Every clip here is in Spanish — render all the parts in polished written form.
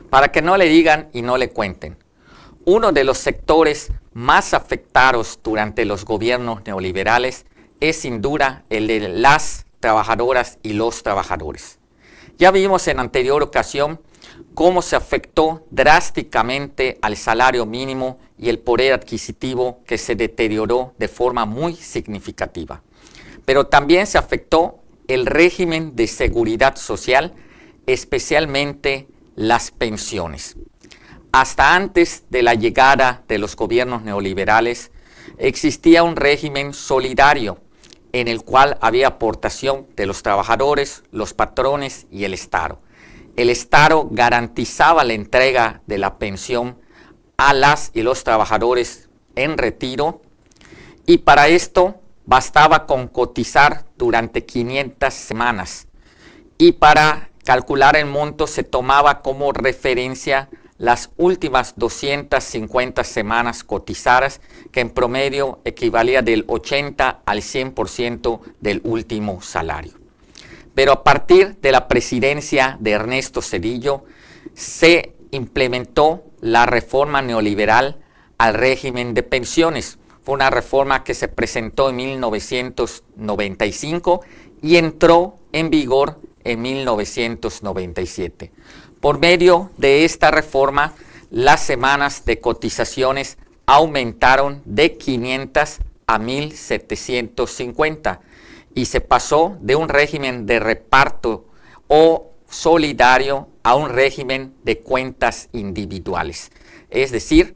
Para que no le digan y no le cuenten, uno de los sectores más afectados durante los gobiernos neoliberales es sin duda el de las trabajadoras y los trabajadores. Ya vimos en anterior ocasión cómo se afectó drásticamente al salario mínimo y el poder adquisitivo, que se deterioró de forma muy significativa. Pero también se afectó el régimen de seguridad social, especialmente las pensiones. Hasta antes de la llegada de los gobiernos neoliberales, existía un régimen solidario en el cual había aportación de los trabajadores, los patrones y el Estado. El Estado garantizaba la entrega de la pensión a las y los trabajadores en retiro, y para esto bastaba con cotizar durante 500 semanas, y para calcular el monto se tomaba como referencia las últimas 250 semanas cotizadas, que en promedio equivalía del 80 al 100% del último salario. Pero a partir de la presidencia de Ernesto Zedillo se implementó la reforma neoliberal al régimen de pensiones. Fue una reforma que se presentó en 1995 y entró en vigor en 1997. Por medio de esta reforma, las semanas de cotizaciones aumentaron de 500 a 1.750 y se pasó de un régimen de reparto o solidario a un régimen de cuentas individuales. Es decir,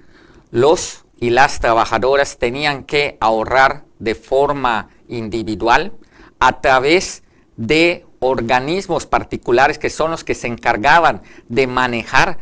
los y las trabajadoras tenían que ahorrar de forma individual a través de organismos particulares que son los que se encargaban de manejar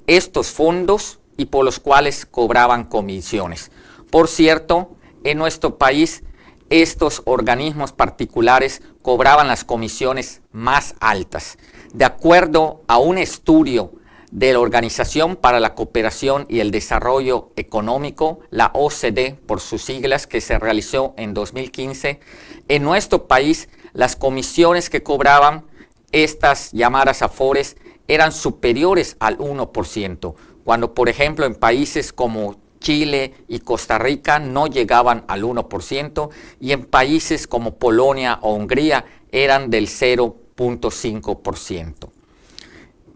estos fondos y por los cuales cobraban comisiones. Por cierto, en nuestro país estos organismos particulares cobraban las comisiones más altas. De acuerdo a un estudio de la Organización para la Cooperación y el Desarrollo Económico, la OCDE por sus siglas, que se realizó en 2015, en nuestro país las comisiones que cobraban estas llamadas afores eran superiores al 1%, cuando por ejemplo en países como Chile y Costa Rica no llegaban al 1%, y en países como Polonia o Hungría eran del 0.5%.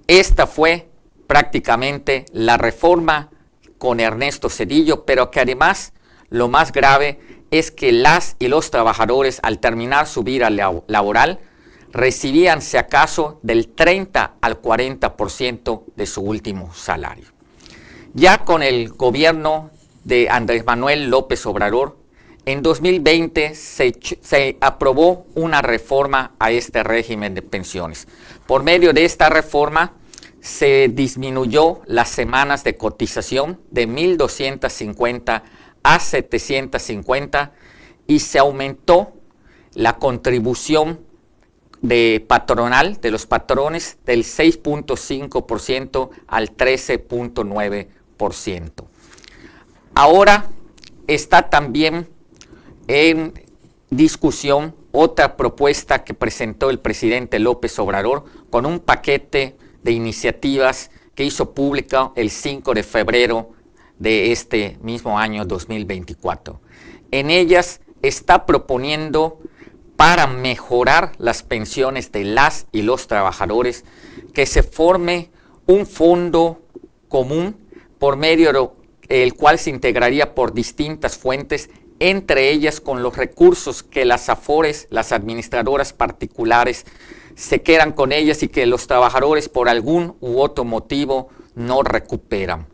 Esta fue prácticamente la reforma con Ernesto Zedillo, pero que además lo más grave es que las y los trabajadores al terminar su vida laboral recibían si acaso del 30 al 40% de su último salario. Ya con el gobierno de Andrés Manuel López Obrador, en 2020 se aprobó una reforma a este régimen de pensiones. Por medio de esta reforma se disminuyó las semanas de cotización de 1.250 a 750 y se aumentó la contribución patronal de los patrones del 6.5% al 13.9%. Ahora está también en discusión otra propuesta que presentó el presidente López Obrador con un paquete de iniciativas que hizo pública el 5 de febrero de este mismo año 2024. En ellas está proponiendo, para mejorar las pensiones de las y los trabajadores, que se forme un fondo común por medio del cual se integraría por distintas fuentes, entre ellas con los recursos que las afores, las administradoras particulares, se quedan con ellas y que los trabajadores por algún u otro motivo no recuperan.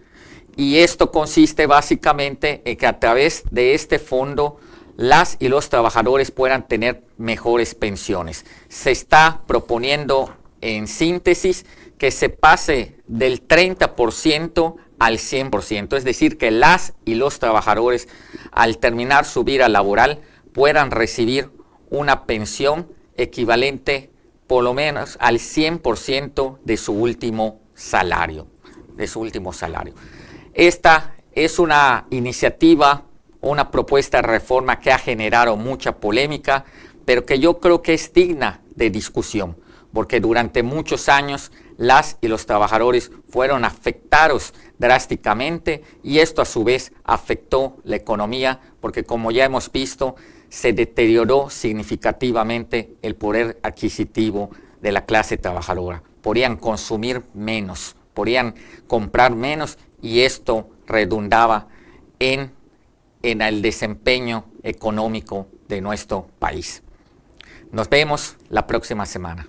Y esto consiste básicamente en que a través de este fondo las y los trabajadores puedan tener mejores pensiones. Se está proponiendo en síntesis que se pase del 30% al 100%, es decir, que las y los trabajadores al terminar su vida laboral puedan recibir una pensión equivalente por lo menos al 100% de su último salario. Esta es una iniciativa, una propuesta de reforma que ha generado mucha polémica, pero que yo creo que es digna de discusión, porque durante muchos años las y los trabajadores fueron afectados drásticamente y esto a su vez afectó la economía porque, como ya hemos visto, se deterioró significativamente el poder adquisitivo de la clase trabajadora. Podían consumir menos, podían comprar menos y esto redundaba en el desempeño económico de nuestro país. Nos vemos la próxima semana.